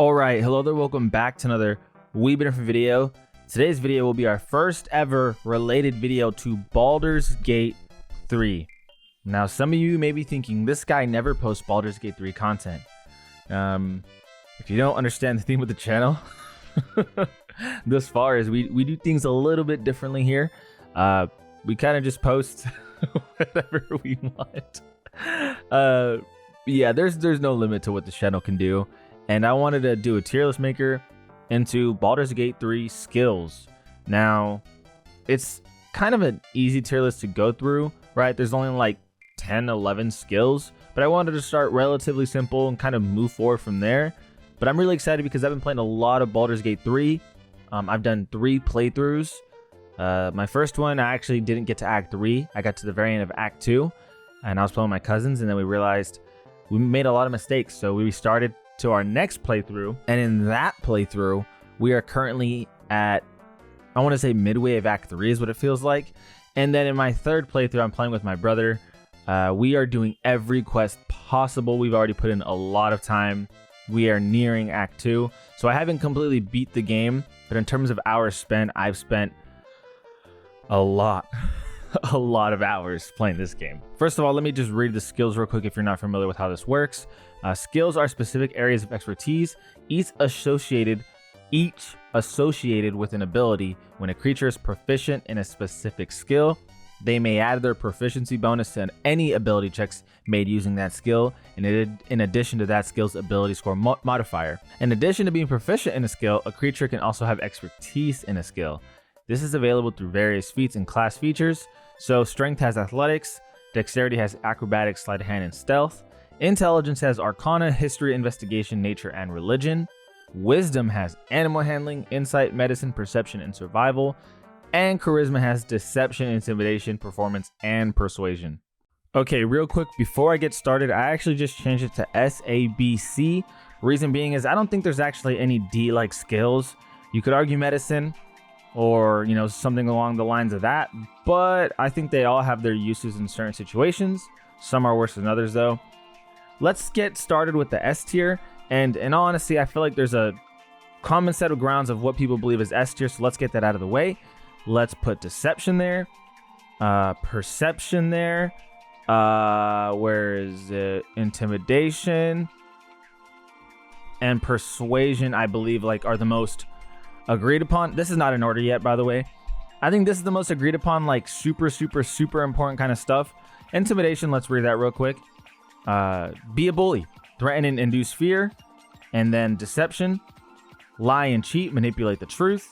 All right, hello there, welcome back to another wee bit different video. Today's video will be our first ever related video to Baldur's Gate 3. Now, some of you may be thinking, this guy never posts Baldur's Gate 3 content. If you don't understand the theme of the channel, thus far is we do things a little bit differently here. We kind of just post whatever we want. Yeah, there's no limit to what the channel can do. And I wanted to do a tier list maker into Baldur's Gate 3 skills. Now, it's kind of an easy tier list to go through, right? There's only like 10, 11 skills, but I wanted to start relatively simple and kind of move forward from there. But I'm really excited because I've been playing a lot of Baldur's Gate 3. I've done 3 playthroughs. My first one, I actually didn't get to Act 3. I got to the very end of Act 2, and I was playing with my cousins, and then we realized we made a lot of mistakes, so we restarted to our next playthrough, and in that playthrough we are currently at, I want to say, midway of Act 3 is what it feels like. And then in my third playthrough, I'm playing with my brother. We are doing every quest possible. We've already put in a lot of time. We are nearing Act 2, so I haven't completely beat the game, but in terms of hours spent, I've spent a lot of hours playing this game. First of all, let me just read the skills real quick if you're not familiar with how this works. Skills are specific areas of expertise, each associated with an ability. When a creature is proficient in a specific skill, they may add their proficiency bonus to any ability checks made using that skill, in addition to that skill's ability score modifier. In addition to being proficient in a skill, a creature can also have expertise in a skill. This is available through various feats and class features. So strength has athletics, dexterity has acrobatics, sleight of hand, and stealth. Intelligence has arcana, history, investigation, nature, and religion. Wisdom has animal handling, insight, medicine, perception, and survival. And charisma has deception, intimidation, performance, and persuasion. Okay, real quick, before I get started, I actually just changed it to SABC. Reason being is I don't think there's actually any D-like skills. You could argue medicine, or, you know, something along the lines of that, but I think they all have their uses in certain situations. Some are worse than others, though. Let's get started with the S tier, and in all honesty, I feel like there's a common set of grounds of what people believe is S tier, so let's get that out of the way. Let's put deception there, perception there, where is it? Intimidation and persuasion, I believe, like, are the most agreed upon. This is not in order yet, by the way. I think this is the most agreed upon, like, super important kind of stuff. Intimidation, let's read that real quick. Be a bully, threaten and induce fear. And then deception, lie and cheat, manipulate the truth.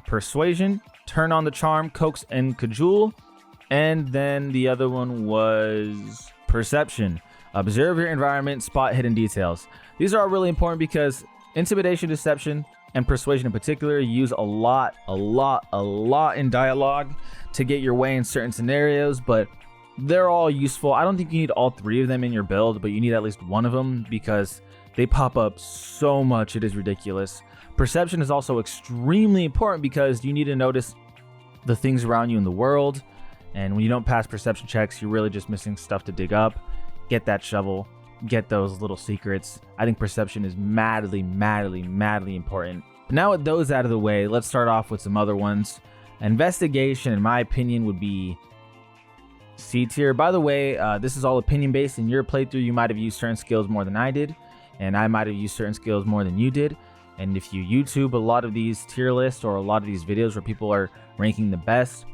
Persuasion, turn on the charm, coax and cajole. And then the other one was perception, observe your environment, spot hidden details. These are all really important because intimidation, deception, and persuasion in particular use a lot in dialogue to get your way in certain scenarios, but they're all useful. I don't think you need all 3 of them in your build, but you need at least one of them because they pop up so much it is ridiculous. Perception is also extremely important because you need to notice the things around you in the world, and when you don't pass perception checks, you're really just missing stuff to dig up. Get that shovel, get those little secrets. I think perception is madly important. But now with those out of the way, let's start off with some other ones. Investigation, in my opinion, would be C tier. By the way, this is all opinion based. In your playthrough, you might have used certain skills more than I did, and I might have used certain skills more than you did. And if you YouTube a lot of these tier lists or a lot of these videos where people are ranking the best,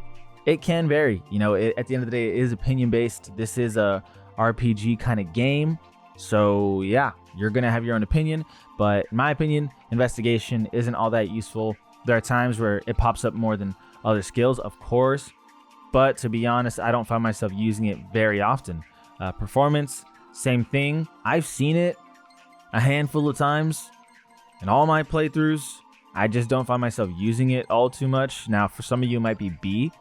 it can vary. You know, at the end of the day, it is opinion based. This is a RPG kind of game. So yeah, you're gonna have your own opinion, but in my opinion, investigation isn't all that useful. There are times where it pops up more than other skills, of course, but to be honest, I don't find myself using it very often. Performance, same thing. I've seen it a handful of times in all my playthroughs. I just don't find myself using it all too much. Now, for some of you, it might be B.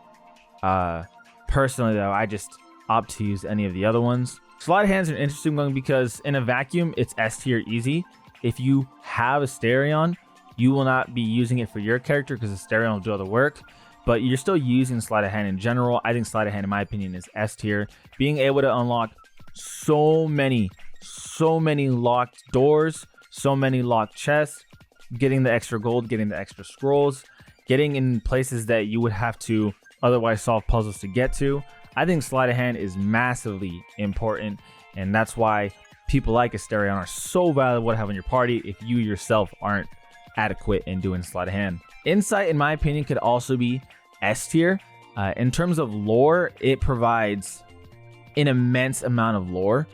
Personally, though, I just opt to use any of the other ones. Sleight of hand's an interesting one because in a vacuum, it's S tier easy. If you have a Stereon, you will not be using it for your character because the Stereon will do all the work, but you're still using sleight of hand in general. I think sleight of hand, in my opinion, is S tier. Being able to unlock so many locked doors, so many locked chests, getting the extra gold, getting the extra scrolls, getting in places that you would have to otherwise solve puzzles to get to. I think sleight of hand is massively important, and that's why people like Asterion are so valuable to have in your party if you yourself aren't adequate in doing sleight of hand. Insight, in my opinion, could also be S tier. In terms of lore, it provides an immense amount of lore.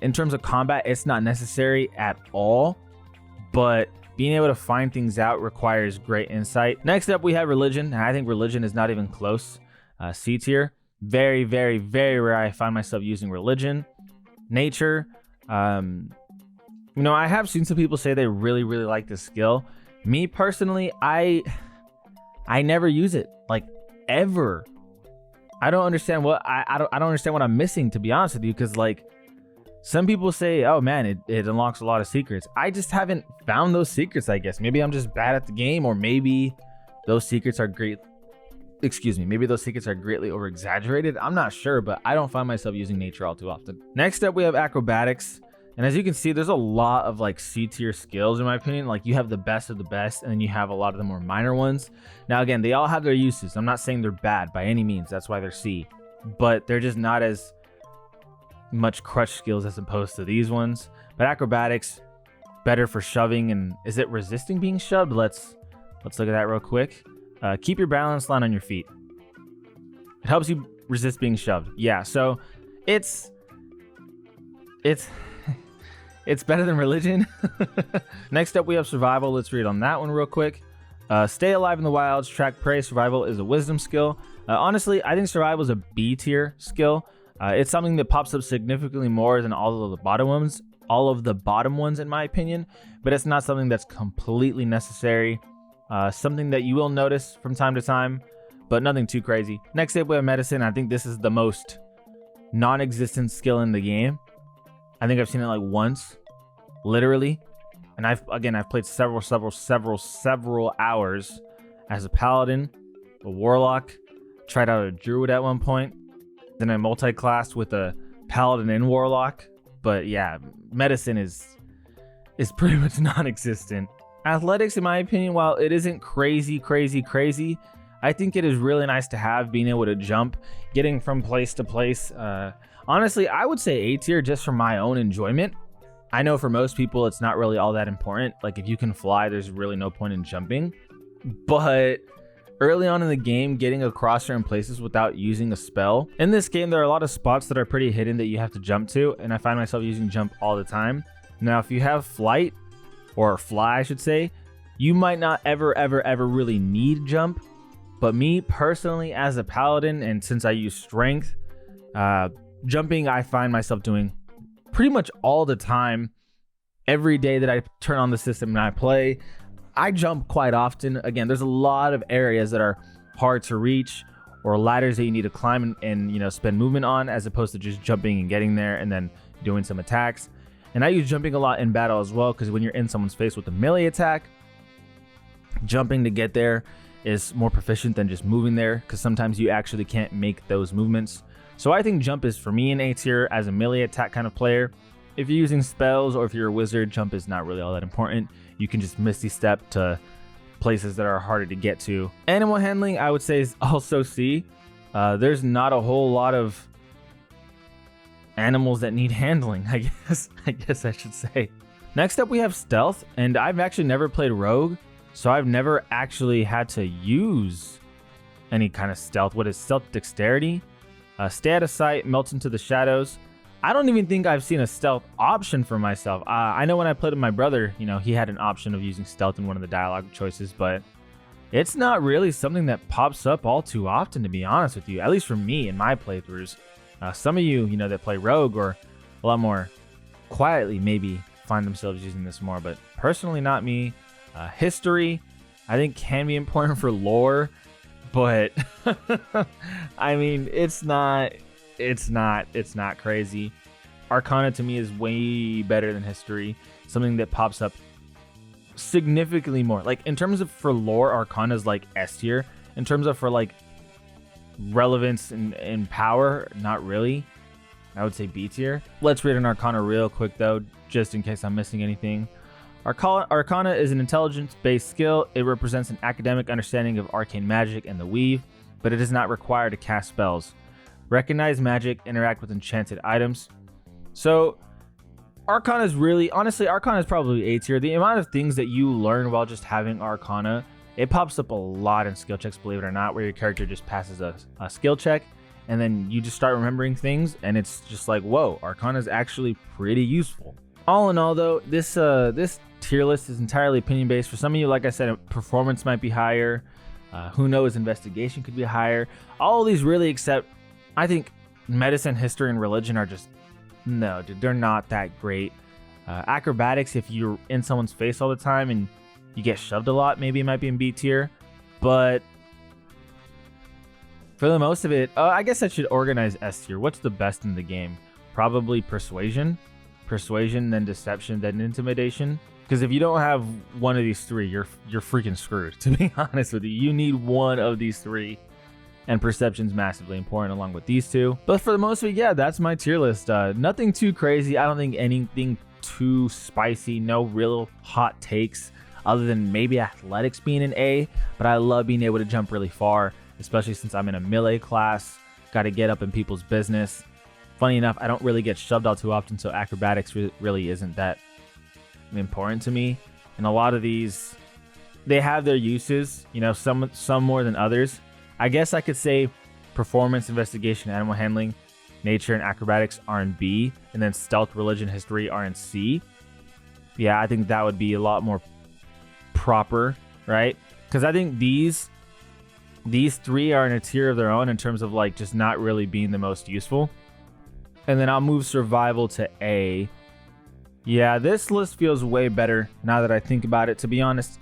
In terms of combat, it's not necessary at all, but being able to find things out requires great insight. Next up, we have religion, and I think religion is not even close. C tier. Very, very, very rare I find myself using religion. Nature. I have seen some people say they really, really like this skill. Me personally, I never use it, like, ever. I don't understand what I don't understand what I'm missing, to be honest with you, because like some people say, oh man, it unlocks a lot of secrets. I just haven't found those secrets, I guess. Maybe I'm just bad at the game, or maybe those secrets are maybe those secrets are greatly over exaggerated. I'm not sure, but I don't find myself using nature all too often. Next up, we have acrobatics. And as you can see, there's a lot of like C tier skills, in my opinion. Like, you have the best of the best, and then you have a lot of the more minor ones. Now, again, they all have their uses. I'm not saying they're bad by any means. That's why they're C. But they're just not as much crush skills as opposed to these ones. But acrobatics, better for shoving. And is it resisting being shoved? Let's look at that real quick. Keep your balance line on your feet. It helps you resist being shoved. Yeah, so it's better than religion. Next up, we have survival. Let's read on that one real quick. Stay alive in the wilds, track prey. Survival is a wisdom skill. Honestly, I think survival is a B tier skill. It's something that pops up significantly more than all of the bottom ones, in my opinion, but it's not something that's completely necessary. Something that you will notice from time to time, but nothing too crazy. Next up, we have medicine. I think this is the most non-existent skill in the game. I think I've seen it like once, literally. And I've played several hours as a paladin, a warlock, tried out a druid at one point. Then I multi-classed with a paladin and warlock. But yeah, medicine is pretty much non-existent. Athletics, in my opinion, while it isn't crazy, I think it is really nice to have, being able to jump, getting from place to place. Honestly, I would say A tier just for my own enjoyment. I know for most people, it's not really all that important. Like, if you can fly, there's really no point in jumping. But early on in the game, getting across certain places without using a spell. In this game, there are a lot of spots that are pretty hidden that you have to jump to, and I find myself using jump all the time. Now, if you have flight, or fly, I should say, you might not ever really need jump. But me personally, as a paladin, and since I use strength, jumping I find myself doing pretty much all the time. Every day that I turn on the system and I play, I jump quite often. Again, there's a lot of areas that are hard to reach, or ladders that you need to climb and spend movement on, as opposed to just jumping and getting there and then doing some attacks. And I use jumping a lot in battle as well, because when you're in someone's face with a melee attack, jumping to get there is more proficient than just moving there, because sometimes you actually can't make those movements. So I think jump is, for me, an A tier as a melee attack kind of player. If you're using spells or if you're a wizard, jump is not really all that important. You can just misty step to places that are harder to get to. Animal handling, I would say, is also C. There's not a whole lot of animals that need handling, I guess I should say. Next up, we have stealth, and I've actually never played rogue, so I've never actually had to use any kind of stealth. What is stealth? Dexterity. Stay out of sight, melt into the shadows. I don't even think I've seen a stealth option for myself. I know when I played with my brother, he had an option of using stealth in one of the dialogue choices, but it's not really something that pops up all too often, to be honest with you, at least for me in my playthroughs. Some of you, that play rogue or a lot more quietly maybe find themselves using this more, but personally not me. History, I think, can be important for lore, but I mean, it's not crazy. Arcana to me is way better than history. Something that pops up significantly more. Like, in terms of for lore, Arcana is like S tier. In terms of for like relevance and power, not really. I would say B tier. Let's read an Arcana real quick though, just in case I'm missing anything. Arcana is an intelligence-based skill. It represents an academic understanding of arcane magic and the weave, but it is not required to cast spells. Recognize magic, interact with enchanted items. So Arcana is really, honestly, Arcana is probably A tier. The amount of things that you learn while just having Arcana, it pops up a lot in skill checks, believe it or not, where your character just passes a skill check and then you just start remembering things and it's just like, whoa, Arcana is actually pretty useful. All in all though, this tier list is entirely opinion based. For some of you, like I said, performance might be higher. Who knows, investigation could be higher. All of these really, except I think medicine, history, and religion are just, no, dude, they're not that great. Acrobatics, if you're in someone's face all the time and you get shoved a lot, maybe it might be in B tier. But for the most of it, I guess I should organize S tier. What's the best in the game? Probably persuasion. Persuasion, then deception, then intimidation. Because if you don't have one of these three, you're freaking screwed, to be honest with you. You need one of these three. And perception's massively important along with these two. But for the most of it, yeah, that's my tier list. Nothing too crazy. I don't think anything too spicy. No real hot takes other than maybe athletics being an A. But I love being able to jump really far, especially since I'm in a melee class. Got to get up in people's business. Funny enough, I don't really get shoved out too often, so acrobatics really isn't that important to me. And a lot of these, they have their uses, you know, some more than others. I guess I could say performance, investigation, animal handling, nature, and acrobatics are in B, and then stealth, religion, history are in C. Yeah, I think that would be a lot more proper, right? Because I think these three are in a tier of their own in terms of like just not really being the most useful. And then I'll move survival to A. Yeah, this list feels way better now that I think about it, to be honest.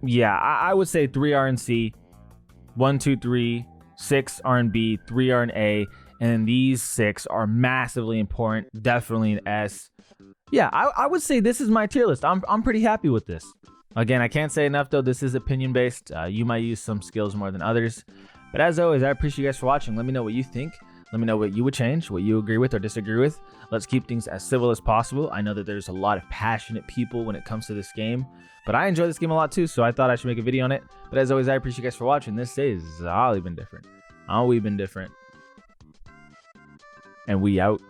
Yeah, I would say 3 are in C, 1, 2, 3, 6 are in B, 3 are in A, and these 6 are massively important, definitely in S. Yeah, I would say this is my tier list. I'm pretty happy with this. Again, I can't say enough though, this is opinion based. You might use some skills more than others. But as always, I appreciate you guys for watching. Let me know what you think. Let me know what you would change, what you agree with or disagree with. Let's keep things as civil as possible. I know that there's a lot of passionate people when it comes to this game, but I enjoy this game a lot too, so I thought I should make a video on it. But as always, I appreciate you guys for watching. This is all been different. All we've been different. And we out.